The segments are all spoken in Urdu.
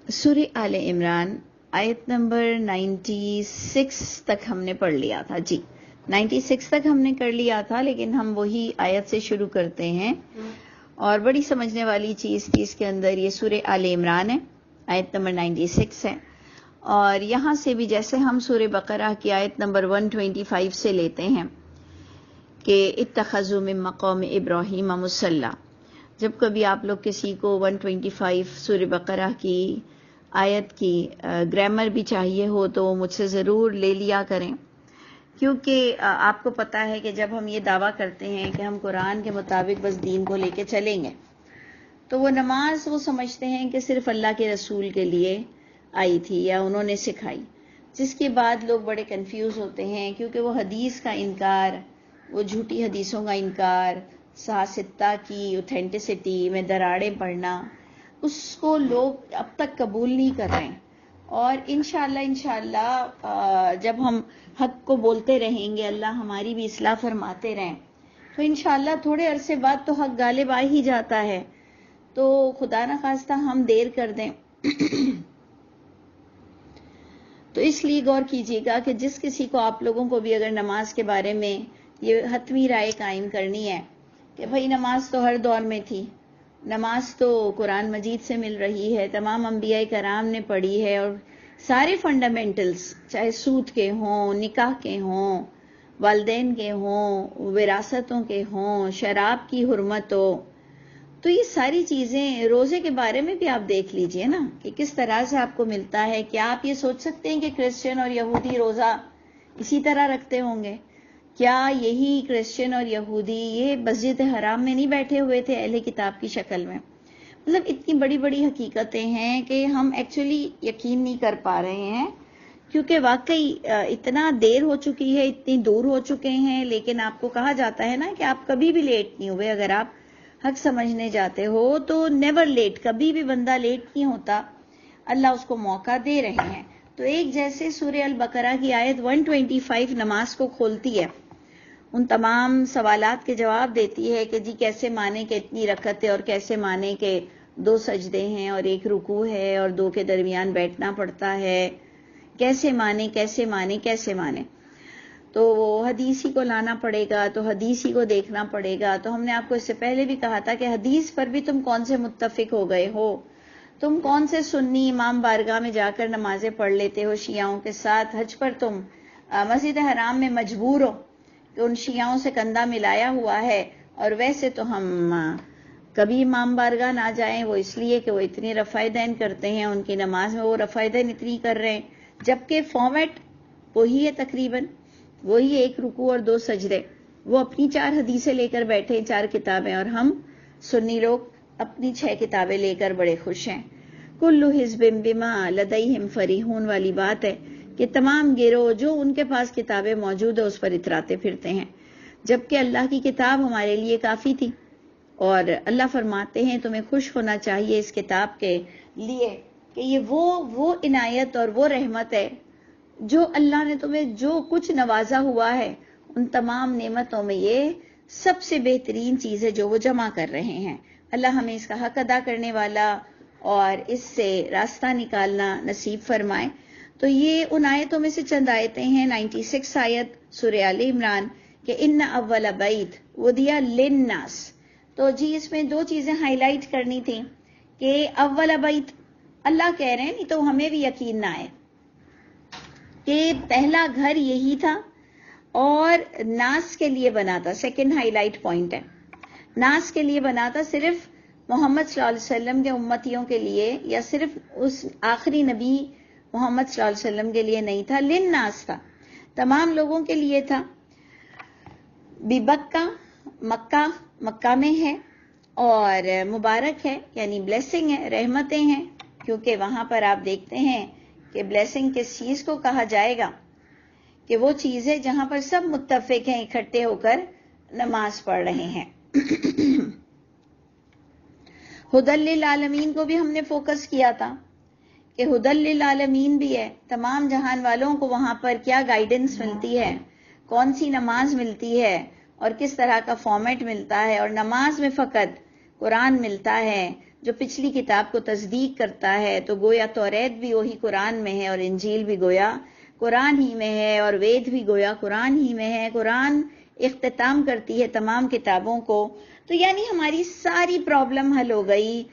سورہ آل عمران آیت نمبر 96 تک ہم نے پڑھ لیا تھا. جی 96 تک ہم نے کر لیا تھا، لیکن ہم وہی آیت سے شروع کرتے ہیں. اور بڑی سمجھنے والی چیز تھی اس کے اندر، یہ سورہ آل عمران ہے، آیت نمبر 96 ہے. اور یہاں سے بھی جیسے ہم سورہ بقرہ کی آیت نمبر 125 سے لیتے ہیں کہ اتخذوا من مقام ابراہیم مصلی. جب کبھی آپ لوگ کسی کو 125 سورہ بقرہ کی آیت کی گرامر بھی چاہیے ہو تو مجھ سے ضرور لے لیا کریں، کیونکہ آپ کو پتہ ہے کہ جب ہم یہ دعویٰ کرتے ہیں کہ ہم قرآن کے مطابق بس دین کو لے کے چلیں گے، تو وہ نماز وہ سمجھتے ہیں کہ صرف اللہ کے رسول کے لیے آئی تھی یا انہوں نے سکھائی، جس کے بعد لوگ بڑے کنفیوز ہوتے ہیں، کیونکہ وہ حدیث کا انکار، وہ جھوٹی حدیثوں کا انکار، صحاح کی اوتھینٹسٹی میں دراڑیں پڑنا، اس کو لوگ اب تک قبول نہیں کر رہے ہیں. اور انشاءاللہ جب ہم حق کو بولتے رہیں گے، اللہ ہماری بھی اصلاح فرماتے رہیں، تو انشاءاللہ تھوڑے عرصے بعد تو حق غالب آ ہی جاتا ہے. تو خدا نخواستہ ہم دیر کر دیں تو اس لیے غور کیجیے گا کہ جس کسی کو آپ لوگوں کو بھی اگر نماز کے بارے میں یہ حتمی رائے قائم کرنی ہے کہ بھئی نماز تو ہر دور میں تھی، نماز تو قرآن مجید سے مل رہی ہے، تمام انبیاء کرام نے پڑھی ہے، اور سارے فنڈامنٹلز چاہے سود کے ہوں، نکاح کے ہوں، والدین کے ہوں، وراثتوں کے ہوں، شراب کی حرمت ہو، تو یہ ساری چیزیں، روزے کے بارے میں بھی آپ دیکھ لیجئے نا کہ کس طرح سے آپ کو ملتا ہے. کیا آپ یہ سوچ سکتے ہیں کہ کرسچن اور یہودی روزہ اسی طرح رکھتے ہوں گے؟ کیا یہی کرسچن اور یہودی یہ مسجد حرام میں نہیں بیٹھے ہوئے تھے اہل کتاب کی شکل میں؟ مطلب اتنی بڑی بڑی حقیقتیں ہیں کہ ہم ایکچولی یقین نہیں کر پا رہے ہیں، کیونکہ واقعی اتنا دیر ہو چکی ہے، اتنی دور ہو چکے ہیں. لیکن آپ کو کہا جاتا ہے نا کہ آپ کبھی بھی لیٹ نہیں ہوئے. اگر آپ حق سمجھنے جاتے ہو تو نیور لیٹ، کبھی بھی بندہ لیٹ نہیں ہوتا، اللہ اس کو موقع دے رہے ہیں. تو ایک جیسے سورہ البقرہ کی آیت 125 نماز کو کھولتی ہے، ان تمام سوالات کے جواب دیتی ہے کہ جی کیسے مانے کہ اتنی رکعتیں، اور کیسے مانے کہ 2 سجدے ہیں اور 1 رکوع ہے اور 2 کے درمیان بیٹھنا پڑتا ہے، کیسے مانے کیسے مانے کیسے مانے. تو وہ حدیثی کو لانا پڑے گا، تو حدیثی کو دیکھنا پڑے گا. تو ہم نے آپ کو اس سے پہلے بھی کہا تھا کہ حدیث پر بھی تم کون سے متفق ہو گئے ہو، تم کون سے سنی امام بارگاہ میں جا کر نمازیں پڑھ لیتے ہو شیعوں کے ساتھ، حج پر تم مسجد حرام میں مجبور ہو کہ ان شیعوں سے کندھا ملایا ہوا ہے. اور ویسے تو ہم کبھی امام بارگاہ نہ جائیں، وہ اس لیے کہ وہ اتنی رفع دین کرتے ہیں، ان کی نماز میں وہ رفع دین اتنی کر رہے ہیں، جبکہ فارمیٹ وہی ہے، تقریباً وہی 1 رکوع اور 2 سجدے. وہ اپنی 4 حدیثیں لے کر بیٹھے، 4 کتابیں، اور ہم سنی لوگ اپنی 6 کتابیں لے کر بڑے خوش ہیں. کل حزب بما لدیہم فریحون والی بات ہے کہ تمام گروہ جو ان کے پاس کتابیں موجود ہیں اس پر اتراتے پھرتے ہیں، جبکہ اللہ کی کتاب ہمارے لیے کافی تھی. اور اللہ فرماتے ہیں تمہیں خوش ہونا چاہیے اس کتاب کے لیے کہ یہ وہ عنایت اور وہ رحمت ہے جو اللہ نے تمہیں جو کچھ نوازا ہوا ہے، ان تمام نعمتوں میں یہ سب سے بہترین چیز ہے جو وہ جمع کر رہے ہیں. اللہ ہمیں اس کا حق ادا کرنے والا اور اس سے راستہ نکالنا نصیب فرمائے. تو یہ ان آیتوں میں سے چند آیتیں ہیں. 96 آیت سورہ آل عمران کہ ان اول بیت ودیا للناس. تو جی اس میں 2 چیزیں ہائی لائٹ کرنی تھی کہ اول بیت اللہ کہہ رہے ہیں، نہیں تو ہمیں بھی یقین نہ آئے کہ پہلا گھر یہی تھا اور ناس کے لیے بنا تھا. سیکنڈ ہائی لائٹ پوائنٹ ہے، ناس کے لیے بنا تھا، صرف محمد صلی اللہ علیہ وسلم کے امتیوں کے لیے یا صرف اس آخری نبی محمد صلی اللہ علیہ وسلم کے لیے نہیں تھا، للناس تھا، تمام لوگوں کے لیے تھا. ببکہ مکہ میں ہے اور مبارک ہے، یعنی بلیسنگ ہے، رحمتیں ہیں، کیونکہ وہاں پر آپ دیکھتے ہیں کہ بلیسنگ کس چیز کو کہا جائے گا کہ وہ چیز ہے جہاں پر سب متفق ہیں، اکٹھے ہو کر نماز پڑھ رہے ہیں. ہدی للعالمین کو بھی ہم نے فوکس کیا تھا کہ ہدی للعالمین بھی ہے، تمام جہان والوں کو وہاں پر کیا گائیڈنس ملتی ہے، کون سی نماز ملتی ہے اور کس طرح کا فارمیٹ ملتا ہے. اور نماز میں فقط قرآن ملتا ہے، جو پچھلی کتاب کو تصدیق کرتا ہے، تو گویا توریت بھی وہی قرآن میں ہے اور انجیل بھی گویا قرآن ہی میں ہے اور وید بھی گویا قرآن ہی میں ہے. قرآن اختتام کرتی ہے تمام کتابوں کو. تو یعنی ہماری ساری پرابلم حل ہو گئی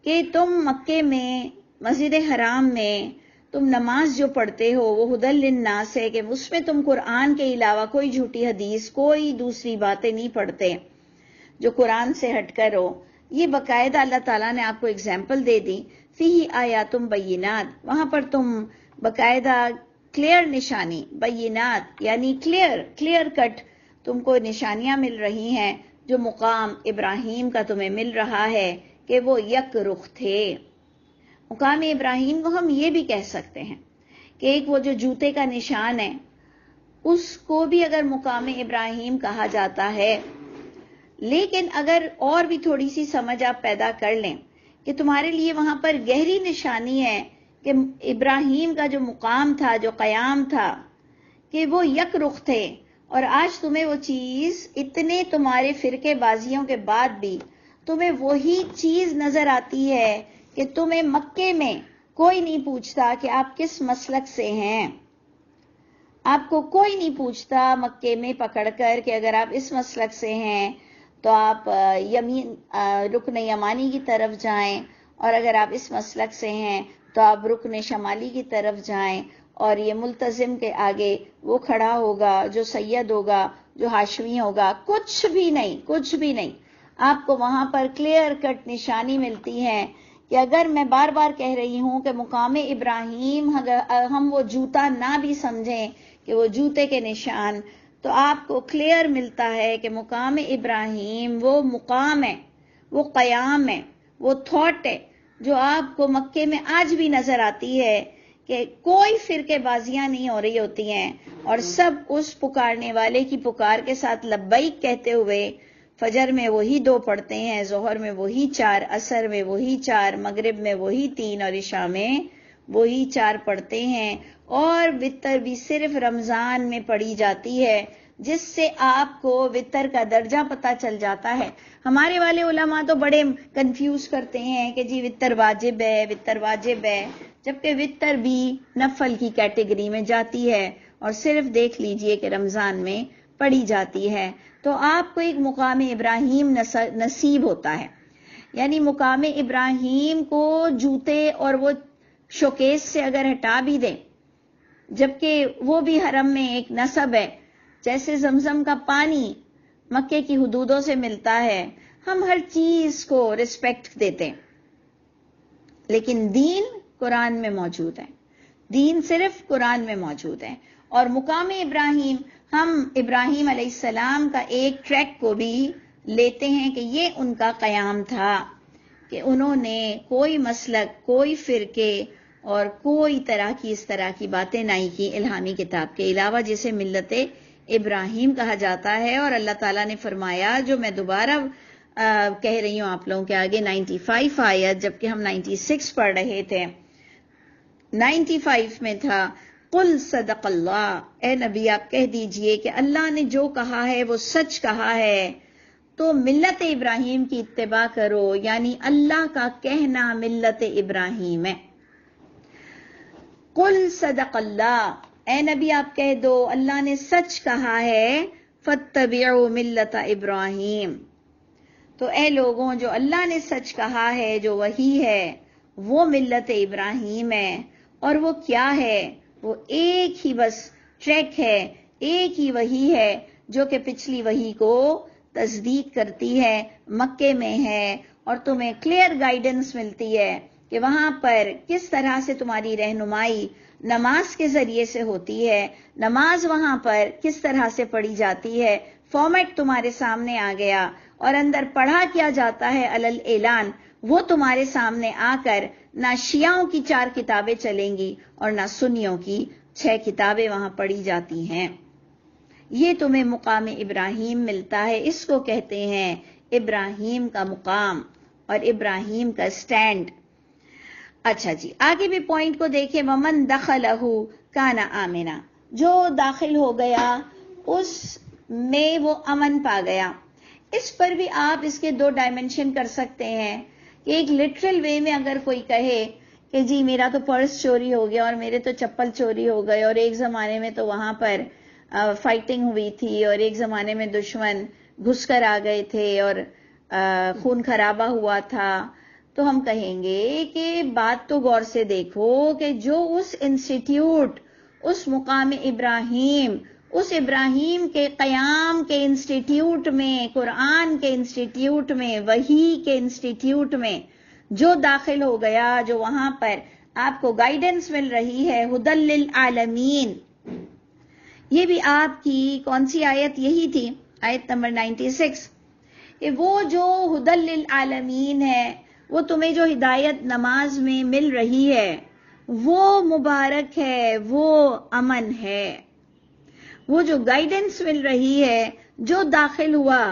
کہ تم مکے میں مسجد حرام میں تم نماز جو پڑھتے ہو وہ ہدی للناس ہے، کہ اس میں تم قرآن کے علاوہ کوئی جھوٹی حدیث، کوئی دوسری باتیں نہیں پڑھتے جو قرآن سے ہٹ کر ہو. یہ باقاعدہ اللہ تعالیٰ نے آپ کو اگزامپل دے دی. فیہ آیاتم بینات، وہاں پر تم باقاعدہ کلیئر نشانی، بینات یعنی کلیئر کٹ تم کو نشانیاں مل رہی ہیں جو مقام ابراہیم کا تمہیں مل رہا ہے کہ وہ یک رخ تھے. مقام ابراہیم کو ہم یہ بھی کہہ سکتے ہیں کہ ایک وہ جو جوتے کا نشان ہے اس کو بھی اگر مقام ابراہیم کہا جاتا ہے. لیکن اگر اور بھی تھوڑی سی سمجھ آپ پیدا کر لیں کہ تمہارے لیے وہاں پر گہری نشانی ہے کہ ابراہیم کا جو مقام تھا، جو قیام تھا، کہ وہ یک رخ تھے، اور آج تمہیں وہ چیز اتنے تمہارے فرقے بازیوں کے بعد بھی تمہیں وہی چیز نظر آتی ہے کہ تمہیں مکے میں کوئی نہیں پوچھتا کہ آپ کس مسلک سے ہیں. آپ کو کوئی نہیں پوچھتا مکے میں پکڑ کر کہ اگر آپ اس مسلک سے ہیں تو آپ یمین رکن یمانی کی طرف جائیں، اور اگر آپ اس مسلک سے ہیں تو آپ رکن شمالی کی طرف جائیں، اور یہ ملتزم کے آگے وہ کھڑا ہوگا جو سید ہوگا، جو ہاشمی ہوگا. کچھ بھی نہیں. آپ کو وہاں پر کلیئر کٹ نشانی ملتی ہے کہ اگر میں بار بار کہہ رہی ہوں کہ مقام ابراہیم ہم وہ جوتا نہ بھی سمجھیں کہ وہ جوتے کے نشان، تو آپ کو کلیئر ملتا ہے کہ مقام ابراہیم وہ مقام ہے، وہ قیام ہے، وہ تھاٹ ہے جو آپ کو مکے میں آج بھی نظر آتی ہے کہ کوئی فرقے بازیاں نہیں ہو رہی ہوتی ہیں اور سب اس پکارنے والے کی پکار کے ساتھ لبیک کہتے ہوئے فجر میں وہی 2 پڑھتے ہیں، ظہر میں وہی 4، عصر میں وہی 4، مغرب میں وہی 3 اور عشاء میں وہی 4 پڑھتے ہیں. اور وتر بھی صرف رمضان میں پڑھی جاتی ہے، جس سے آپ کو وتر کا درجہ پتہ چل جاتا ہے. ہمارے والے علماء تو بڑے کنفیوز کرتے ہیں کہ جی وتر واجب ہے، جبکہ وتر بھی نفل کی کیٹیگری میں جاتی ہے اور صرف دیکھ لیجئے کہ رمضان میں پڑھی جاتی ہے. تو آپ کو ایک مقام ابراہیم نصیب ہوتا ہے. یعنی مقام ابراہیم کو جوتے اور وہ شوکیس سے اگر ہٹا بھی دیں، جبکہ وہ بھی حرم میں ایک نسب ہے، جیسے زمزم کا پانی مکے کی حدودوں سے ملتا ہے، ہم ہر چیز کو رسپیکٹ دیتے ہیں، لیکن دین قرآن میں موجود ہے، دین صرف قرآن میں موجود ہے. اور مقام ابراہیم ہم ابراہیم علیہ السلام کا ایک ٹریک کو بھی لیتے ہیں کہ یہ ان کا قیام تھا کہ انہوں نے کوئی مسلک، کوئی فرقے اور کوئی طرح کی اس طرح کی باتیں نہیں کی الہامی کتاب کے علاوہ، جسے ملت ابراہیم کہا جاتا ہے. اور اللہ تعالیٰ نے فرمایا، جو میں دوبارہ کہہ رہی ہوں آپ لوگوں کے آگے، 95 آیت، جبکہ ہم 96 پڑھ رہے تھے، 95 میں تھا، قل صدق اللہ، اے نبی آپ کہہ دیجئے کہ اللہ نے جو کہا ہے وہ سچ کہا ہے. تو ملت ابراہیم کی اتباع کرو، یعنی اللہ کا کہنا ملت ابراہیم ہے. قل صدق اللہ، اے نبی آپ کہہ دو اللہ نے سچ کہا ہے، فاتبعوا ملت ابراہیم. تو اے لوگوں، جو اللہ نے سچ کہا ہے، جو وحی ہے، وہ ملت ابراہیم ہے. اور وہ کیا ہے؟ وہ ایک ہی بس ٹریک ہے، ایک ہی وحی ہے جو کہ پچھلی وحی کو تصدیق کرتی ہے، مکے میں ہے، اور تمہیں کلیئر گائیڈنس ملتی ہے کہ وہاں پر کس طرح سے تمہاری رہنمائی نماز کے ذریعے سے ہوتی ہے، نماز وہاں پر کس طرح سے پڑھی جاتی ہے. فارمیٹ تمہارے سامنے آ گیا، اور اندر پڑھا کیا جاتا ہے علل اعلان، وہ تمہارے سامنے آ کر نہ شیعوں کی 4 کتابیں چلیں گی اور نہ سنیوں کی 6 کتابیں وہاں پڑھی جاتی ہیں. یہ تمہیں مقام ابراہیم ملتا ہے. اس کو کہتے ہیں ابراہیم کا مقام اور ابراہیم کا سٹینڈ. اچھا جی، آگے بھی پوائنٹ کو دیکھیں، ومن دخلہ کان آمنا، جو داخل ہو گیا اس میں وہ امن پا گیا. اس پر بھی آپ اس کے 2 ڈائمنشن کر سکتے ہیں ایک لٹرل وے میں اگر کوئی کہے کہ جی میرا تو پرس چوری ہو گیا اور میرے تو چپل چوری ہو گئے اور ایک زمانے میں تو وہاں پر فائٹنگ ہوئی تھی اور ایک زمانے میں دشمن گھس کر آ گئے تھے اور خون خرابہ ہوا تھا، تو ہم کہیں گے کہ بات تو غور سے دیکھو کہ جو اس انسٹیٹیوٹ، اس مقام ابراہیم، اس ابراہیم کے قیام کے انسٹیٹیوٹ میں، قرآن کے انسٹیٹیوٹ میں، وحی کے انسٹیٹیوٹ میں جو داخل ہو گیا، جو وہاں پر آپ کو گائیڈنس مل رہی ہے، ہدی للعالمین، یہ بھی آپ کی کون سی آیت؟ یہی تھی آیت نمبر 96، کہ وہ جو ہدی للعالمین ہے، وہ تمہیں جو ہدایت نماز میں مل رہی ہے وہ مبارک ہے، وہ امن ہے، وہ جو گائیڈنس مل رہی ہے، جو داخل ہوا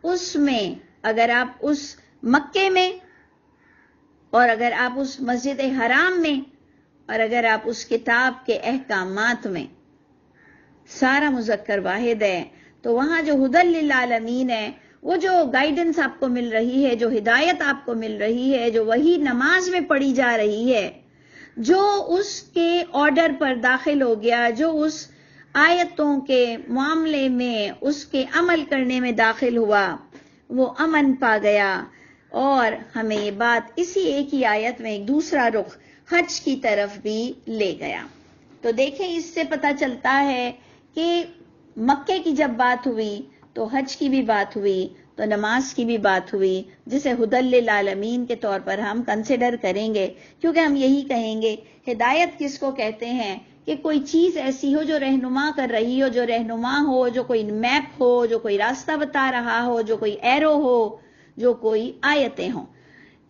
اس میں، اگر آپ اس مکے میں اور اگر آپ اس مسجد حرام میں اور اگر آپ اس کتاب کے احکامات میں، سارا مذکر واحد ہے، تو وہاں جو ہدی للعالمین ہے، وہ جو گائیڈنس آپ کو مل رہی ہے، جو ہدایت آپ کو مل رہی ہے، جو وہی نماز میں پڑھی جا رہی ہے، جو اس کے آرڈر پر داخل ہو گیا، جو اس آیتوں کے معاملے میں اس کے عمل کرنے میں داخل ہوا، وہ امن پا گیا۔ اور ہمیں یہ بات اسی ایک ہی آیت میں ایک دوسرا رخ حج کی طرف بھی لے گیا۔ تو دیکھیں اس سے پتہ چلتا ہے کہ مکے کی جب بات ہوئی تو حج کی بھی بات ہوئی، تو نماز کی بھی بات ہوئی، جسے ہدی للعالمین کے طور پر ہم کنسیڈر کریں گے، کیونکہ ہم یہی کہیں گے ہدایت کس کو کہتے ہیں کہ کوئی چیز ایسی ہو جو رہنما کر رہی ہو، جو رہنما ہو، جو کوئی میپ ہو، جو کوئی راستہ بتا رہا ہو، جو کوئی ایرو ہو، جو کوئی آیتیں ہوں،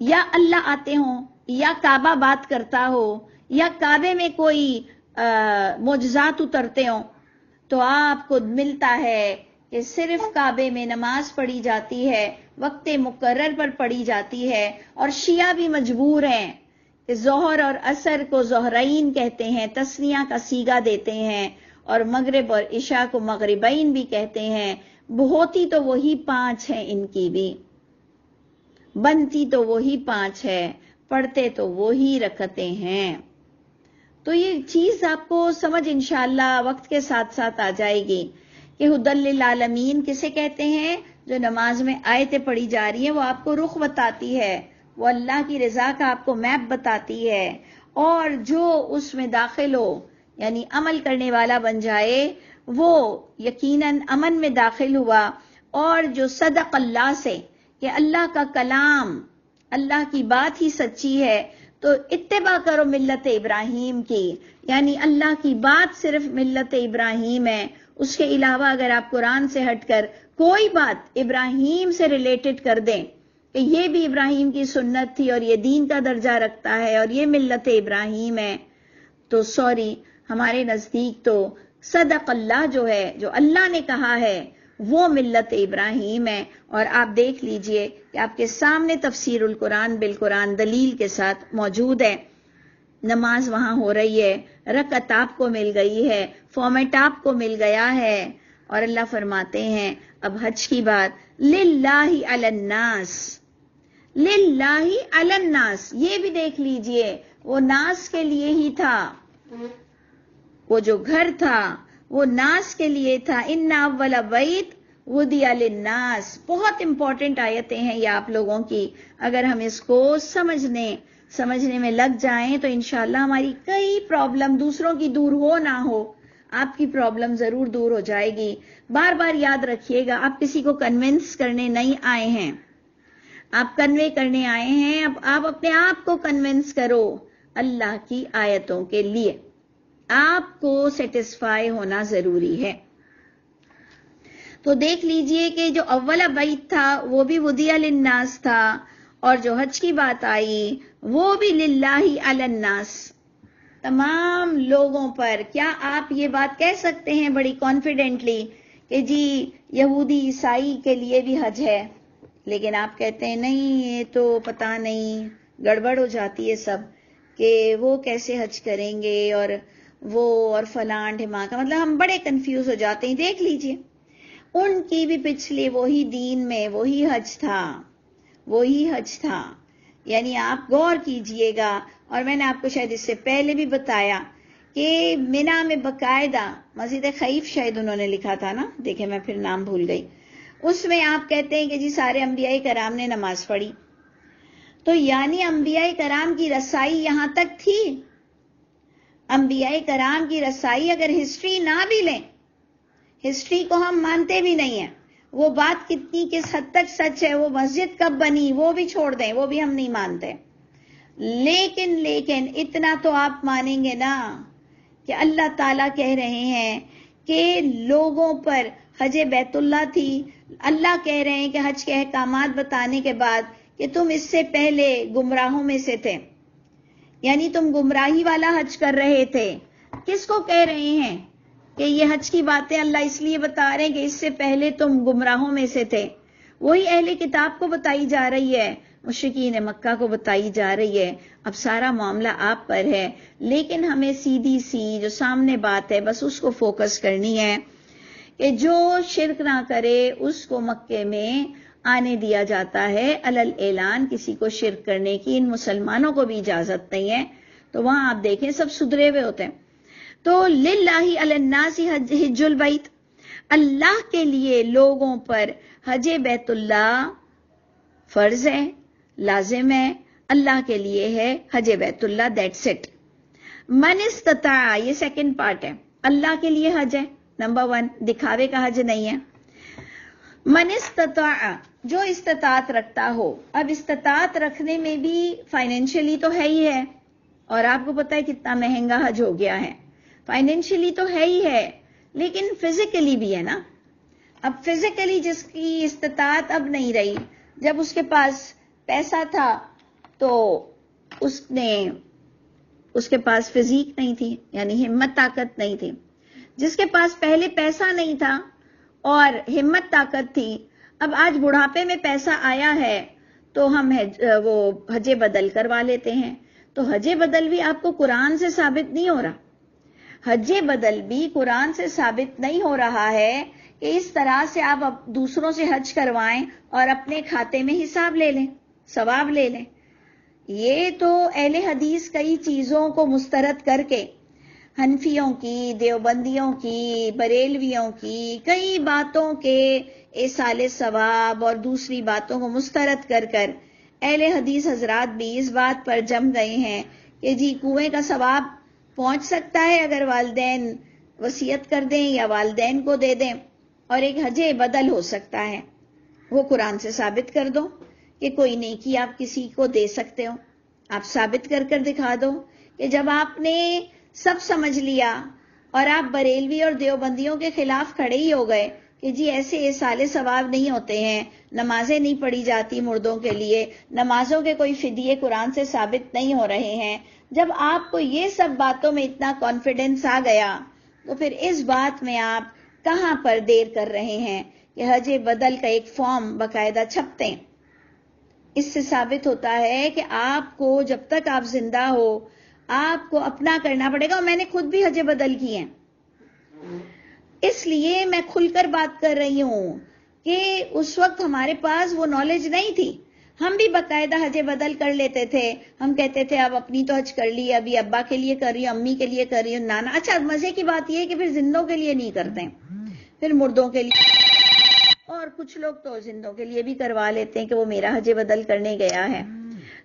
یا اللہ آتے ہوں، یا کعبہ بات کرتا ہو، یا کعبے میں کوئی معجزات اترتے ہوں، تو آپ کو ملتا ہے کہ صرف کعبے میں نماز پڑھی جاتی ہے، وقت مقرر پر پڑھی جاتی ہے، اور شیعہ بھی مجبور ہیں کہ ظہر اور عصر کو ظہرین کہتے ہیں، تسنیہ کا صیغہ دیتے ہیں، اور مغرب اور عشاء کو مغربین بھی کہتے ہیں۔ ہوتی تو وہی 5 ہیں، ان کی بھی بنتی تو وہی 5 ہے، پڑھتے تو وہی رکعتیں ہیں۔ تو یہ چیز آپ کو سمجھ انشاءاللہ وقت کے ساتھ ساتھ آ جائے گی کہ ہدی للعالمین کسے کہتے ہیں؟ جو نماز میں آیتیں پڑھی جا رہی ہیں، وہ آپ کو رخ بتاتی ہے، وہ اللہ کی رضا کا آپ کو میپ بتاتی ہے، اور جو اس میں داخل ہو یعنی عمل کرنے والا بن جائے، وہ یقیناً امن میں داخل ہوا۔ اور جو صدق اللہ سے، کہ اللہ کا کلام، اللہ کی بات ہی سچی ہے، تو اتباع کرو ملت ابراہیم کی، یعنی اللہ کی بات صرف ملت ابراہیم ہے، اس کے علاوہ اگر آپ قرآن سے ہٹ کر کوئی بات ابراہیم سے ریلیٹڈ کر دیں کہ یہ بھی ابراہیم کی سنت تھی اور یہ دین کا درجہ رکھتا ہے اور یہ ملت ابراہیم ہے، تو سوری، ہمارے نزدیک تو صدق اللہ جو ہے، جو اللہ نے کہا ہے، وہ ملت ابراہیم ہے۔ اور آپ دیکھ لیجئے کہ آپ کے سامنے تفسیر القرآن بالقرآن دلیل کے ساتھ موجود ہے، نماز وہاں ہو رہی ہے، رکعت آپ کو مل گئی ہے، فارمیٹ آپ کو مل گیا ہے، اور اللہ فرماتے ہیں اب حج کی بات، للہ علی الناس، للہ علی الناس، یہ بھی دیکھ لیجئے وہ ناس کے لیے ہی تھا، وہ جو گھر تھا وہ ناس کے لیے تھا، ان اول بیت وضع للناس۔ بہت امپورٹنٹ آیتیں ہیں یہ آپ لوگوں کی، اگر ہم اس کو سمجھنے میں لگ جائیں تو انشاءاللہ ہماری کئی پرابلم دوسروں کی دور ہو نہ ہو، آپ کی پرابلم ضرور دور ہو جائے گی۔ بار بار یاد رکھیے گا، آپ کسی کو کنونس کرنے نہیں آئے ہیں، آپ کنوے کرنے آئے ہیں، اب آپ اپنے آپ کو کنونس کرو اللہ کی آیتوں کے لیے، آپ کو سیٹسفائی ہونا ضروری ہے۔ تو دیکھ لیجئے کہ جو اول بیت تھا وہ بھی وضع للناس تھا، اور جو حج کی بات آئی وہ بھی للہ علی الناس، تمام لوگوں پر۔ کیا آپ یہ بات کہہ سکتے ہیں بڑی کانفیڈنٹلی کہ جی یہودی عیسائی کے لیے بھی حج ہے، لیکن آپ کہتے ہیں نہیں یہ تو پتہ نہیں، گڑبڑ ہو جاتی ہے سب، کہ وہ کیسے حج کریں گے اور وہ اور فلاں ڈھما کا، مطلب ہم بڑے کنفیوز ہو جاتے ہیں۔ دیکھ لیجئے ان کی بھی پچھلی وہی دین میں وہی حج تھا، وہی حج تھا، یعنی آپ غور کیجئے گا، اور میں نے آپ کو شاید اس سے پہلے بھی بتایا کہ منا میں باقاعدہ مسجد خیف شاید انہوں نے لکھا تھا نا، دیکھیں میں پھر نام بھول گئی، اس میں آپ کہتے ہیں کہ جی سارے انبیاء کرام نے نماز پڑھی. تو یعنی انبیاء کرام کی رسائی یہاں تک تھی. انبیاء کرام کی رسائی اگر ہسٹری نہ بھی لیں، ہسٹری کو ہم مانتے بھی نہیں ہیں، وہ بات کتنی کس حد تک سچ ہے، وہ مسجد کب بنی وہ بھی چھوڑ دیں، وہ بھی ہم نہیں مانتے. لیکن اتنا تو آپ مانیں گے نا کہ اللہ تعالیٰ کہہ رہے ہیں کہ لوگوں پر حج بیت اللہ تھی. اللہ کہہ رہے ہیں کہ حج کے احکامات بتانے کے بعد کہ تم اس سے پہلے گمراہوں میں سے تھے، یعنی تم گمراہی والا حج کر رہے تھے. کس کو کہہ رہے ہیں کہ یہ حج کی باتیں اللہ اس لیے بتا رہے ہیں کہ اس سے پہلے تم گمراہوں میں سے تھے؟ وہی اہل کتاب کو بتائی جا رہی ہے، مشرکین مکہ کو بتائی جا رہی ہے. اب سارا معاملہ آپ پر ہے، لیکن ہمیں سیدھی سی جو سامنے بات ہے بس اس کو فوکس کرنی ہے کہ جو شرک نہ کرے اس کو مکے میں آنے دیا جاتا ہے. علل اعلان کسی کو شرک کرنے کی ان مسلمانوں کو بھی اجازت نہیں ہے. تو وہاں آپ دیکھیں سب سدھرے ہوئے ہوتے ہیں. تو للہ علی الناس حج البیت، اللہ کے لیے لوگوں پر حج بیت اللہ فرض ہے، لازم ہے، اللہ کے لیے ہے حج بیت اللہ، دیٹس اٹ. من استطاع، یہ سیکنڈ پارٹ ہے، اللہ کے لیے حج ہے، نمبر 1، دکھاوے کا حج نہیں ہے. من استطاع، جو استطاعت رکھتا ہو. اب استطاعت رکھنے میں بھی فائنینشلی تو ہے ہی ہے، اور آپ کو پتہ ہے کتنا مہنگا حج ہو گیا ہے. فائنینشلی تو ہے ہی ہے، لیکن فزیکلی بھی ہے نا. اب فزیکلی جس کی استطاعت اب نہیں رہی، جب اس کے پاس پیسہ تھا تو اس کے پاس فزیک نہیں تھی، یعنی ہمت طاقت نہیں تھی. جس کے پاس پہلے پیسہ نہیں تھا اور ہمت طاقت تھی، اب آج بڑھاپے میں پیسہ آیا ہے تو ہم وہ حج بدل کروا لیتے ہیں. تو حج بدل بھی آپ کو قرآن سے ثابت نہیں ہو رہا. حج بدل بھی قرآن سے ثابت نہیں ہو رہا ہے کہ اس طرح سے آپ دوسروں سے حج کروائیں اور اپنے کھاتے میں حساب لے لیں، ثواب لے لیں. یہ تو اہل حدیث کئی چیزوں کو مسترد کر کے، حنفیوں کی، دیوبندیوں کی، بریلویوں کی کئی باتوں کے ایصال ثواب اور دوسری باتوں کو مسترد کر کر اہل حدیث حضرات بھی اس بات پر جم گئے ہیں کہ جی کنویں کا ثواب پہنچ سکتا ہے اگر والدین وصیت کر دیں یا والدین کو دے دیں، اور ایک حج بدل ہو سکتا ہے. وہ قرآن سے ثابت کر دو کہ کوئی نیکی آپ کسی کو دے سکتے ہو. آپ ثابت کر کر دکھا دو کہ جب آپ نے سب سمجھ لیا اور آپ بریلوی اور دیوبندیوں کے خلاف کھڑے ہی ہو گئے کہ جی ایسے ایصال ثواب نہیں ہوتے ہیں، نمازیں نہیں پڑھی جاتی مردوں کے لیے، نمازوں کے کوئی فدیے قرآن سے ثابت نہیں ہو رہے ہیں. جب آپ کو یہ سب باتوں میں اتنا کانفیڈنس آ گیا تو پھر اس بات میں آپ کہاں پر دیر کر رہے ہیں کہ حج بدل کا ایک فارم باقاعدہ چھپتے ہیں. اس سے ثابت ہوتا ہے کہ آپ کو جب تک آپ زندہ ہو آپ کو اپنا کرنا پڑے گا. اور میں نے خود بھی حج بدل کی ہیں، اس لیے میں کھل کر بات کر رہی ہوں کہ اس وقت ہمارے پاس وہ نالج نہیں تھی. ہم بھی باقاعدہ حج بدل کر لیتے تھے. ہم کہتے تھے اب اپنی تو حج کر لی، ابھی ابا کے لیے کر رہی ہوں، امی کے لیے کر رہی ہوں، نانا. اچھا مزے کی بات یہ ہے کہ پھر زندوں کے لیے نہیں کرتے، پھر مردوں کے لیے. اور کچھ لوگ تو زندوں کے لیے بھی کروا لیتے ہیں کہ وہ میرا حج بدل کرنے گیا ہے.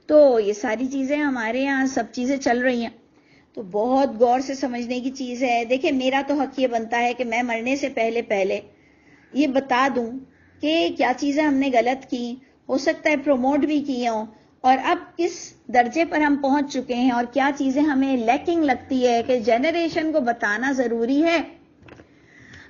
تو یہ ساری چیزیں ہمارے یہاں سب چیزیں چل رہی ہیں. تو بہت غور سے سمجھنے کی چیز ہے. دیکھیں میرا تو حق یہ بنتا ہے کہ میں مرنے سے پہلے یہ بتا دوں کہ کیا چیزیں ہم نے غلط کی، ہو سکتا ہے پروموٹ بھی کی ہوں، اور اب کس درجے پر ہم پہنچ چکے ہیں اور کیا چیزیں ہمیں لیکنگ لگتی ہے کہ جنریشن کو بتانا ضروری ہے.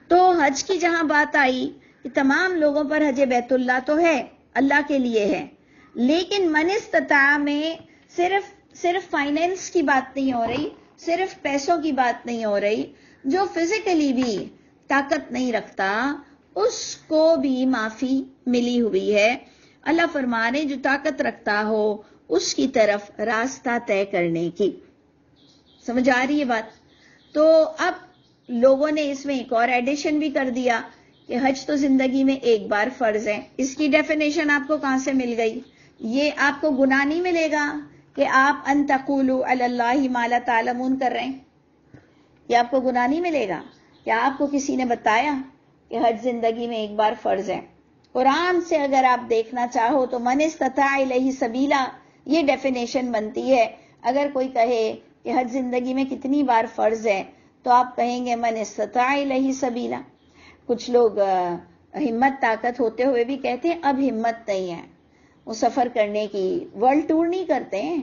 تو حج کی جہاں بات آئی کہ تمام لوگوں پر حج بیت اللہ تو ہے، اللہ کے لیے ہے، لیکن من استطاع میں صرف فائنینس کی بات نہیں ہو رہی، صرف پیسوں کی بات نہیں ہو رہی. جو فزیکلی بھی طاقت نہیں رکھتا اس کو بھی معافی ملی ہوئی ہے. اللہ فرمانے جو طاقت رکھتا ہو اس کی طرف راستہ طے کرنے کی. سمجھ آ رہی ہے بات؟ تو اب لوگوں نے اس میں ایک اور ایڈیشن بھی کر دیا کہ حج تو زندگی میں ایک بار فرض ہے. اس کی ڈیفینیشن آپ کو کہاں سے مل گئی یہ آپ کو گناہ نہیں ملے گا کہ آپ ان تقولوا علی اللہ ما لا تعلمون کر رہے ہیں. یہ آپ کو گناہ نہیں ملے گا. کیا آپ کو کسی نے بتایا کہ حج زندگی میں ایک بار فرض ہے؟ قرآن سے اگر آپ دیکھنا چاہو تو من استطاع الیہ سبیلا یہ ڈیفینیشن بنتی ہے. اگر کوئی کہے کہ حج زندگی میں کتنی بار فرض ہے تو آپ کہیں گے من استطاع الیہ سبیلا. کچھ لوگ ہمت طاقت ہوتے ہوئے بھی کہتے ہیں اب ہمت نہیں ہے وہ سفر کرنے کی. ورلڈ ٹور نہیں کرتے ہیں,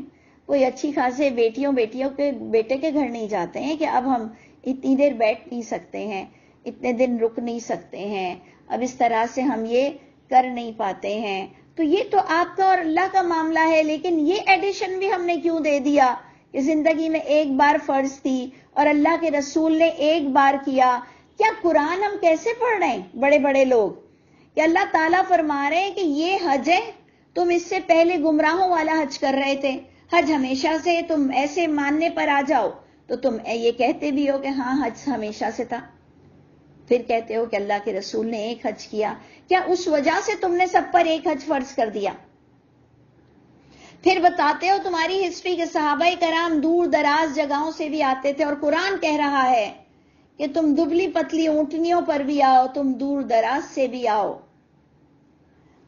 کوئی اچھی خاصے بیٹیوں کے بیٹے کے گھر نہیں جاتے ہیں کہ اب ہم اتنی دیر بیٹھ نہیں سکتے ہیں, اتنے دن رک نہیں سکتے ہیں, اب اس طرح سے ہم یہ کر نہیں پاتے ہیں. تو یہ تو آپ کا اور اللہ کا معاملہ ہے, لیکن یہ ایڈیشن بھی ہم نے کیوں دے دیا کہ زندگی میں ایک بار فرض تھی اور اللہ کے رسول نے ایک بار کیا. کیا قرآن ہم کیسے پڑھ رہے ہیں بڑے بڑے لوگ کہ اللہ تعالیٰ فرما رہے ہیں کہ یہ حج ہے, تم اس سے پہلے گمراہوں والا حج کر رہے تھے, حج ہمیشہ سے تم ایسے ماننے پر آ جاؤ تو تم یہ کہتے بھی ہو کہ ہاں حج ہمیشہ سے تھا. پھر کہتے ہو کہ اللہ کے رسول نے ایک حج کیا, کیا اس وجہ سے تم نے سب پر ایک حج فرض کر دیا؟ پھر بتاتے ہو تمہاری ہسٹری کے صحابہ کرام دور دراز جگہوں سے بھی آتے تھے, اور قرآن کہہ رہا ہے کہ تم دبلی پتلی اونٹنیوں پر بھی آؤ, تم دور دراز سے بھی آؤ.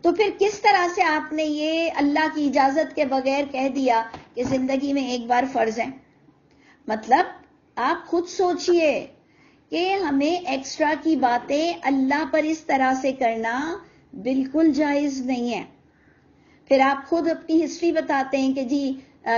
تو پھر کس طرح سے آپ نے یہ اللہ کی اجازت کے بغیر کہہ دیا کہ زندگی میں ایک بار فرض ہے؟ مطلب آپ خود سوچئے کہ ہمیں ایکسٹرا کی باتیں اللہ پر اس طرح سے کرنا بالکل جائز نہیں ہے. پھر آپ خود اپنی ہسٹری بتاتے ہیں کہ جی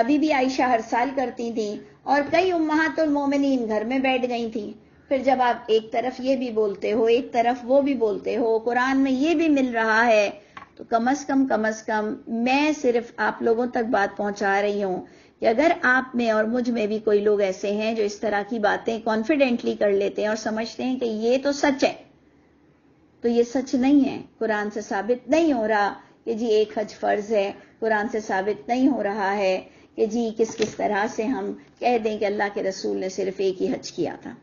بی بی عائشہ ہر سال کرتی تھیں اور کئی امہات المومنین گھر میں بیٹھ گئی تھیں. پھر جب آپ ایک طرف یہ بھی بولتے ہو ایک طرف وہ بھی بولتے ہو, قرآن میں یہ بھی مل رہا ہے, تو کم از کم میں صرف آپ لوگوں تک بات پہنچا رہی ہوں کہ اگر آپ میں اور مجھ میں بھی کوئی لوگ ایسے ہیں جو اس طرح کی باتیں کانفیڈنٹلی کر لیتے ہیں اور سمجھتے ہیں کہ یہ تو سچ ہے, تو یہ سچ نہیں ہے. قرآن سے ثابت نہیں ہو رہا کہ جی ایک حج فرض ہے, قرآن سے ثابت نہیں ہو رہا ہے کہ جی کس طرح سے ہم کہہ دیں کہ اللہ کے رسول نے صرف ایک ہی حج کیا تھا.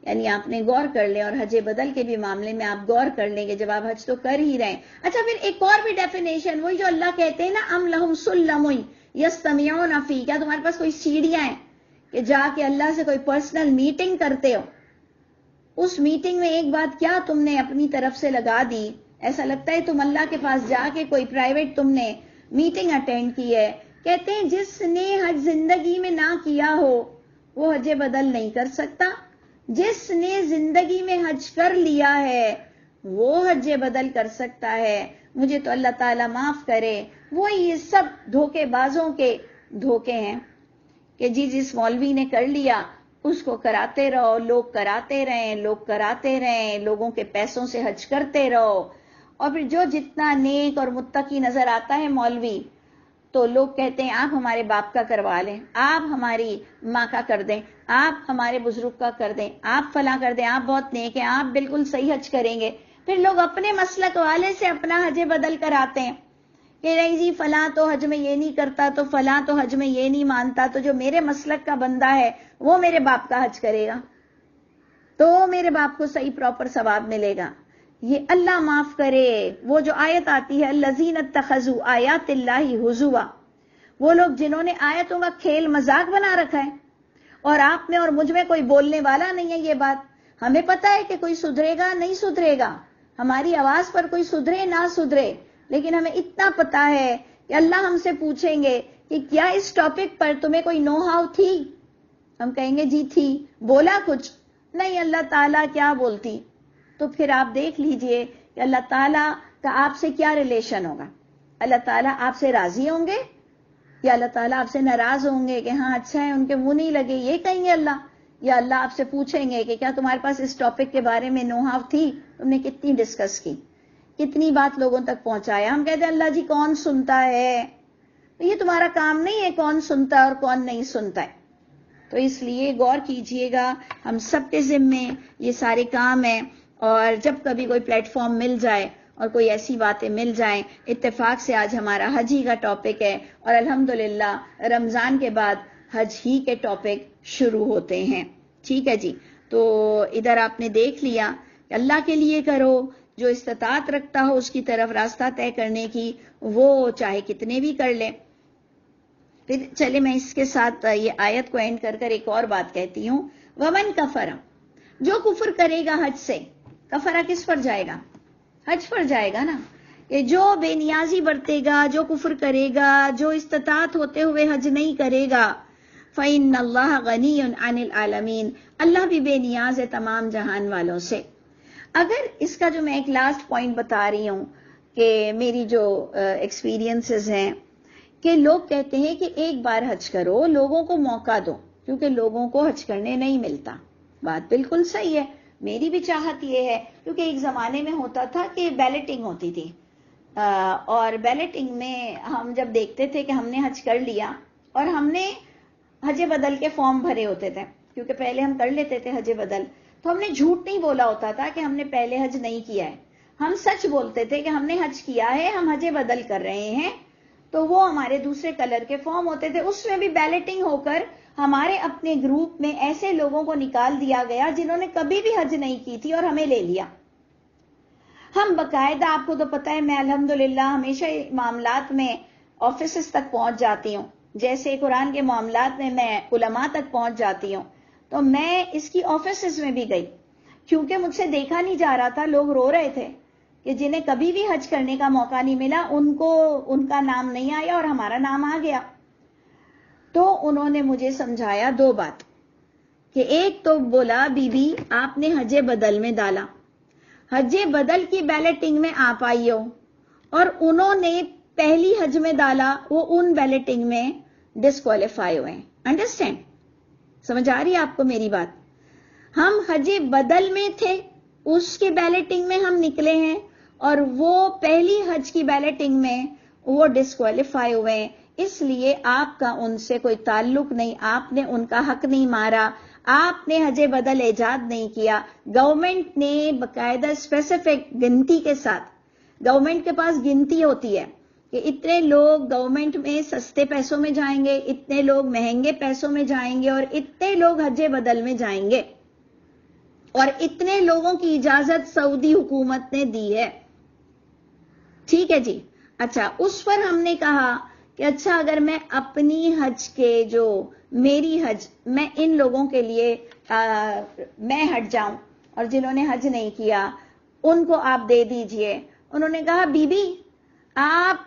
یعنی آپ نے غور کر لیں, اور حج بدل کے بھی معاملے میں آپ غور کر لیں کہ جب آپ حج تو کر ہی رہے ہیں. اچھا پھر ایک اور بھی ڈیفینیشن, وہی جو اللہ کہتے ہیں نا ام لہم سلم یستمعون فی, کیا تمہارے پاس کوئی سیڑھیاں ہیں کہ جا کے اللہ سے کوئی پرسنل میٹنگ کرتے ہو؟ اس میٹنگ میں ایک بات کیا تم نے اپنی طرف سے لگا دی, ایسا لگتا ہے تم اللہ کے پاس جا کے کوئی پرائیویٹ تم نے میٹنگ اٹینڈ کی ہے. کہتے ہیں جس نے حج زندگی میں نہ کیا ہو وہ حج بدل نہیں کر سکتا, جس نے زندگی میں حج کر لیا ہے وہ حج بدل کر سکتا ہے. مجھے تو اللہ تعالیٰ معاف کرے, وہ یہ سب دھوکے بازوں کے دھوکے ہیں کہ جی جس مولوی نے کر لیا اس کو کراتے رہو, لوگ کراتے رہیں, لوگوں کے پیسوں سے حج کرتے رہو. اور پھر جو جتنا نیک اور متقی نظر آتا ہے مولوی, تو لوگ کہتے ہیں آپ ہمارے باپ کا کروا لیں, آپ ہماری ماں کا کر دیں, آپ ہمارے بزرگ کا کر دیں, آپ فلاں کر دیں, آپ بہت نیک ہیں, آپ بالکل صحیح حج کریں گے. پھر لوگ اپنے مسلک والے سے اپنا حج بدل کر آتے ہیں کہ نہیں جی فلاں تو حج میں یہ نہیں کرتا, تو فلاں تو حج میں یہ نہیں مانتا, تو جو میرے مسلک کا بندہ ہے وہ میرے باپ کا حج کرے گا تو میرے باپ کو صحیح پراپر ثواب ملے گا. یہ اللہ معاف کرے, وہ جو آیت آتی ہے الذین اتخذوا آیات اللہ ہزوا, وہ لوگ جنہوں نے آیتوں کا کھیل مذاق بنا رکھا ہے. اور آپ میں اور مجھ میں کوئی بولنے والا نہیں ہے یہ بات. ہمیں پتا ہے کہ کوئی سدھرے گا نہیں سدھرے گا, ہماری آواز پر کوئی سدھرے نہ سدھرے, لیکن ہمیں اتنا پتا ہے کہ اللہ ہم سے پوچھیں گے کہ کیا اس ٹاپک پر تمہیں کوئی نو ہاؤ تھی؟ ہم کہیں گے جی تھی. بولا کچھ نہیں, اللہ تعالیٰ کیا بولتی. تو پھر آپ دیکھ لیجئے کہ اللہ تعالیٰ کا آپ سے کیا ریلیشن ہوگا. اللہ تعالیٰ آپ سے راضی ہوں گے یا اللہ تعالیٰ آپ سے ناراض ہوں گے کہ ہاں اچھا ہے ان کے منہ نہیں لگے, یہ کہیں گے اللہ, یا اللہ آپ سے پوچھیں گے کہ کیا تمہارے پاس اس ٹاپک کے بارے میں نو ہاؤ تھی, تم نے کتنی ڈسکس کی, کتنی بات لوگوں تک پہنچایا. ہم کہتے ہیں اللہ جی کون سنتا ہے, یہ تمہارا کام نہیں ہے کون سنتا ہے اور کون نہیں سنتا ہے. تو اس لیے غور کیجئے گا, ہم سب کے ذمے یہ سارے کام ہیں. اور جب کبھی کوئی پلیٹ فارم مل جائے اور کوئی ایسی باتیں مل جائیں, اتفاق سے آج ہمارا حج ہی کا ٹاپک ہے اور الحمدللہ رمضان کے بعد حج ہی کے ٹاپک شروع ہوتے ہیں. ٹھیک ہے جی, تو ادھر آپ نے دیکھ لیا کہ اللہ کے لیے کرو جو استطاعت رکھتا ہو اس کی طرف راستہ طے کرنے کی، وہ چاہے کتنے بھی کر لے۔ پھر چلے میں اس کے ساتھ یہ آیت کو اینڈ کر ایک اور بات کہتی ہوں۔ ومن کفر، جو کفر کرے گا حج سے، کفرہ کس پر جائے گا؟ حج پر جائے گا نا، کہ جو بے نیازی برتے گا، جو کفر کرے گا، جو استطاعت ہوتے ہوئے حج نہیں کرے گا، فَإِنَّ اللَّهَ غَنِيٌّ عَنِ الْعَالَمِينَ، اللہ بھی بے نیاز ہے تمام جہان والوں سے۔ اگر اس کا جو میں ایک لاسٹ پوائنٹ بتا رہی ہوں کہ میری جو ایکسپیرینسز ہیں، کہ لوگ کہتے ہیں کہ ایک بار حج کرو، لوگوں کو موقع دو، کیونکہ لوگوں کو حج کرنے نہیں ملتا۔ بات بالکل صحیح ہے، میری بھی چاہت یہ ہے، کیونکہ ایک زمانے میں ہوتا تھا کہ بیلٹنگ ہوتی تھی، اور بیلٹنگ میں ہم جب دیکھتے تھے کہ ہم نے حج کر لیا اور ہم نے حج بدل کے فارم بھرے ہوتے تھے، کیونکہ پہلے ہم کر لیتے تھے حج بدل، تو ہم نے جھوٹ نہیں بولا ہوتا تھا کہ ہم نے پہلے حج نہیں کیا ہے، ہم سچ بولتے تھے کہ ہم نے حج کیا ہے، ہم حج بدل کر رہے ہیں۔ تو وہ ہمارے دوسرے کلر کے فارم ہوتے تھے، اس میں بھی بیلٹنگ ہو کر ہمارے اپنے گروپ میں ایسے لوگوں کو نکال دیا گیا جنہوں نے کبھی بھی حج نہیں کی تھی اور ہمیں لے لیا۔ ہم باقاعدہ، آپ کو تو پتہ ہے میں الحمدللہ ہمیشہ معاملات میں آفیسز تک پہنچ جاتی ہوں، جیسے قرآن کے معاملات میں میں علماء تک پہنچ جاتی ہوں، تو میں اس کی آفیسز میں بھی گئی، کیونکہ مجھ سے دیکھا نہیں جا رہا تھا، لوگ رو رہے تھے کہ جنہیں کبھی بھی حج کرنے کا موقع نہیں ملا، ان کا نام نہیں آیا اور ہمارا نام آ گیا۔ تو انہوں نے مجھے سمجھایا دو بات، کہ ایک تو بولا بی بی آپ نے حج بدل میں ڈالا، حج بدل کی بیلٹنگ میں آپ آئی ہو، اور انہوں نے پہلی حج میں ڈالا، وہ ان بیلٹنگ میں ڈسکوالیفائی ہوئے۔ انڈرسٹینڈ؟ سمجھ آ رہی ہے آپ کو میری بات؟ ہم حج بدل میں تھے، اس کی بیلٹنگ میں ہم نکلے ہیں، اور وہ پہلی حج کی بیلٹنگ میں وہ ڈسکوالیفائی ہوئے، اس لیے آپ کا ان سے کوئی تعلق نہیں، آپ نے ان کا حق نہیں مارا، آپ نے حج بدل ایجاد نہیں کیا۔ گورنمنٹ نے باقاعدہ اسپیسیفک گنتی کے ساتھ، گورنمنٹ کے پاس گنتی ہوتی ہے کہ اتنے لوگ گورنمنٹ میں سستے پیسوں میں جائیں گے، اتنے لوگ مہنگے پیسوں میں جائیں گے، اور اتنے لوگ حج بدل میں جائیں گے، اور اتنے لوگوں کی اجازت سعودی حکومت نے دی ہے۔ ٹھیک ہے جی، اچھا اس پر ہم نے کہا کہ اچھا اگر میں اپنی حج کے جو میری حج، میں ان لوگوں کے لیے میں ہٹ جاؤں، اور جنہوں نے حج نہیں کیا ان کو آپ دے دیجئے۔ انہوں نے کہا بی بی آپ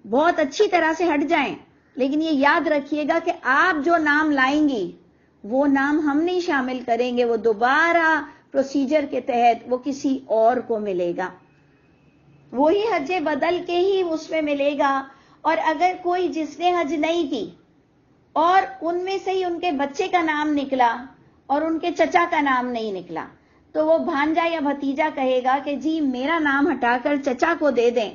بہت اچھی طرح سے ہٹ جائیں، لیکن یہ یاد رکھیے گا کہ آپ جو نام لائیں گی وہ نام ہم نہیں شامل کریں گے، وہ دوبارہ پروسیجر کے تحت وہ کسی اور کو ملے گا، وہی حج بدل کے ہی اس میں ملے گا۔ اور اگر کوئی جس نے حج نہیں کی اور ان میں سے ہی ان کے بچے کا نام نکلا اور ان کے چچا کا نام نہیں نکلا، تو وہ بھانجا یا بھتیجا کہے گا کہ جی میرا نام ہٹا کر چچا کو دے دیں،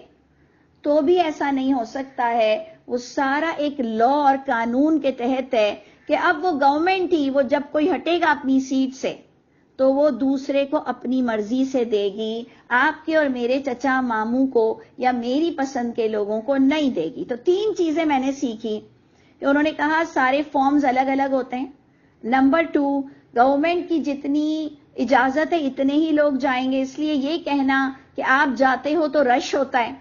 تو بھی ایسا نہیں ہو سکتا ہے۔ وہ سارا ایک لا اور قانون کے تحت ہے کہ اب وہ گورنمنٹ ہی، وہ جب کوئی ہٹے گا اپنی سیٹ سے تو وہ دوسرے کو اپنی مرضی سے دے گی، آپ کے اور میرے چچا ماموں کو یا میری پسند کے لوگوں کو نہیں دے گی۔ تو تین چیزیں میں نے سیکھی کہ انہوں نے کہا سارے فارمز الگ الگ ہوتے ہیں، نمبر 2 گورنمنٹ کی جتنی اجازت ہے اتنے ہی لوگ جائیں گے، اس لیے یہ کہنا کہ آپ جاتے ہو تو رش ہوتا ہے،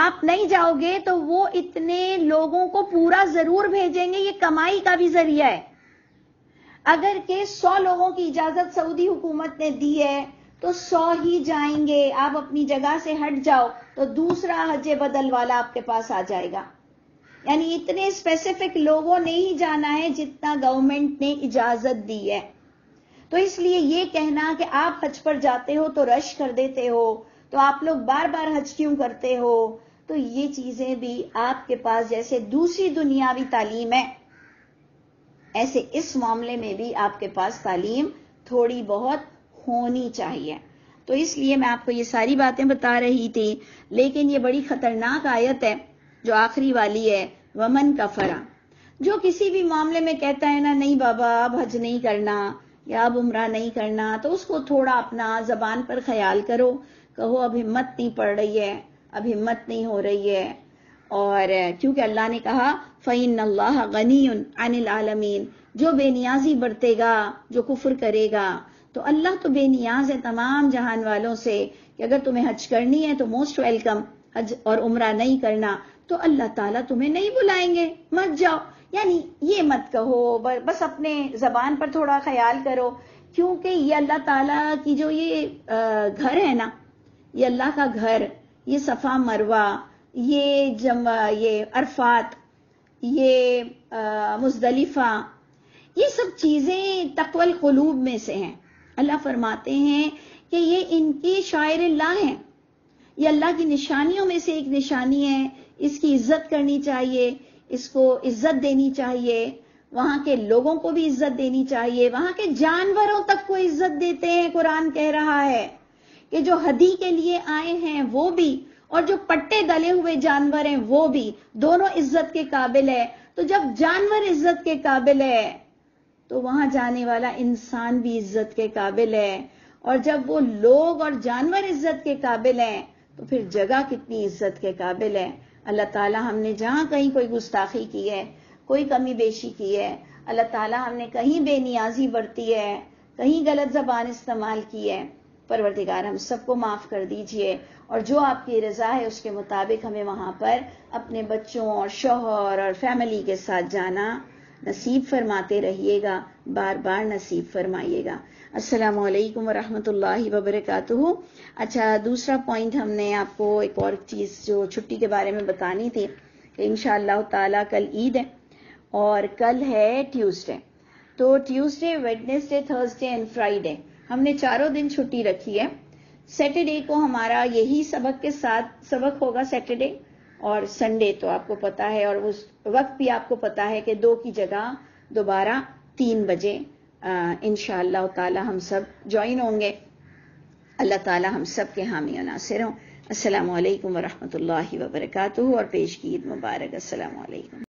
آپ نہیں جاؤ گے تو وہ اتنے لوگوں کو پورا ضرور بھیجیں گے، یہ کمائی کا بھی ذریعہ ہے۔ اگر کہ 100 لوگوں کی اجازت سعودی حکومت نے دی ہے تو 100 ہی جائیں گے، آپ اپنی جگہ سے ہٹ جاؤ تو دوسرا حج بدل والا آپ کے پاس آ جائے گا۔ یعنی اتنے اسپیسیفک لوگوں نے ہی جانا ہے جتنا گورنمنٹ نے اجازت دی ہے۔ تو اس لیے یہ کہنا کہ آپ حج پر جاتے ہو تو رش کر دیتے ہو، تو آپ لوگ بار بار حج کیوں کرتے ہو، تو یہ چیزیں بھی آپ کے پاس جیسے دوسری دنیاوی تعلیم ہے، ایسے اس معاملے میں بھی آپ کے پاس تعلیم تھوڑی بہت ہونی چاہیے۔ تو اس لیے میں آپ کو یہ ساری باتیں بتا رہی تھی، لیکن یہ بڑی خطرناک آیت ہے جو آخری والی ہے، ومن کفر، جو کسی بھی معاملے میں کہتا ہے نا نہیں بابا اب حج نہیں کرنا یا اب عمرہ نہیں کرنا، تو اس کو تھوڑا اپنا زبان پر خیال کرو، کہو اب ہمت نہیں پڑ رہی ہے، اب ہمت نہیں ہو رہی ہے، اور کیونکہ اللہ نے کہا فَإِنَّ اللَّهَ غَنِيٌّ عَنِ الْعَالَمِينَ، جو بے نیازی برتے گا، جو کفر کرے گا، تو اللہ تو بے نیاز ہے تمام جہان والوں سے، کہ اگر تمہیں حج کرنی ہے تو موسٹ ویلکم، حج اور عمرہ نہیں کرنا تو اللہ تعالیٰ تمہیں نہیں بلائیں گے، مت جاؤ. یعنی یہ مت کہو، بس اپنے زبان پر تھوڑا خیال کرو، کیونکہ یہ اللہ تعالیٰ کی جو یہ گھر ہے نا، یہ اللہ کا گھر، یہ صفا مروہ، یہ عرفات، یہ مزدلفہ، یہ سب چیزیں تقوی القلوب میں سے ہیں. اللہ فرماتے ہیں کہ یہ ان کی شاعر اللہ ہیں، یہ اللہ کی نشانیوں میں سے ایک نشانی ہے. اس کی عزت کرنی چاہیے، اس کو عزت دینی چاہیے، وہاں کے لوگوں کو بھی عزت دینی چاہیے، وہاں کے جانوروں تک کو عزت دیتے ہیں. قرآن کہہ رہا ہے کہ جو حدی کے لیے آئے ہیں وہ بھی، اور جو پٹے گلے ہوئے جانور ہیں وہ بھی، دونوں عزت کے قابل ہے. تو جب جانور عزت کے قابل ہے تو وہاں جانے والا انسان بھی عزت کے قابل ہے، اور جب وہ لوگ اور جانور عزت کے قابل ہیں تو پھر جگہ کتنی عزت کے قابل ہے. اللہ تعالیٰ ہم نے جہاں کہیں کوئی گستاخی کی ہے، کوئی کمی بیشی کی ہے، اللہ تعالیٰ ہم نے کہیں بے نیازی برتی ہے، کہیں غلط زبان استعمال کی ہے، پروردگار ہم سب کو معاف کر دیجئے، اور جو آپ کی رضا ہے اس کے مطابق ہمیں وہاں پر اپنے بچوں اور شوہر اور فیملی کے ساتھ جانا نصیب فرماتے رہیے گا، بار بار نصیب فرمائیے گا. السلام علیکم ورحمۃ اللہ وبرکاتہ. اچھا، دوسرا پوائنٹ ہم نے آپ کو ایک اور چیز جو چھٹی کے بارے میں بتانی تھی کہ انشاءاللہ تعالیٰ کل عید ہے اور کل ہے ٹیوزڈے. تو Tuesday, Wednesday, Thursday and Friday ہم نے 4 دن چھٹی رکھی ہے. سیٹرڈے کو ہمارا یہی سبق کے ساتھ سبق ہوگا سیٹرڈے، اور سنڈے تو آپ کو پتا ہے، اور اس وقت بھی آپ کو پتا ہے کہ 2 کی جگہ دوبارہ 3 بجے انشاءاللہ تعالی ہم سب جوائن ہوں گے. اللہ تعالی ہم سب کے حامی و ناصر ہوں. السلام علیکم ورحمۃ اللہ وبرکاتہ، اور پیش کی عید مبارک. السلام علیکم.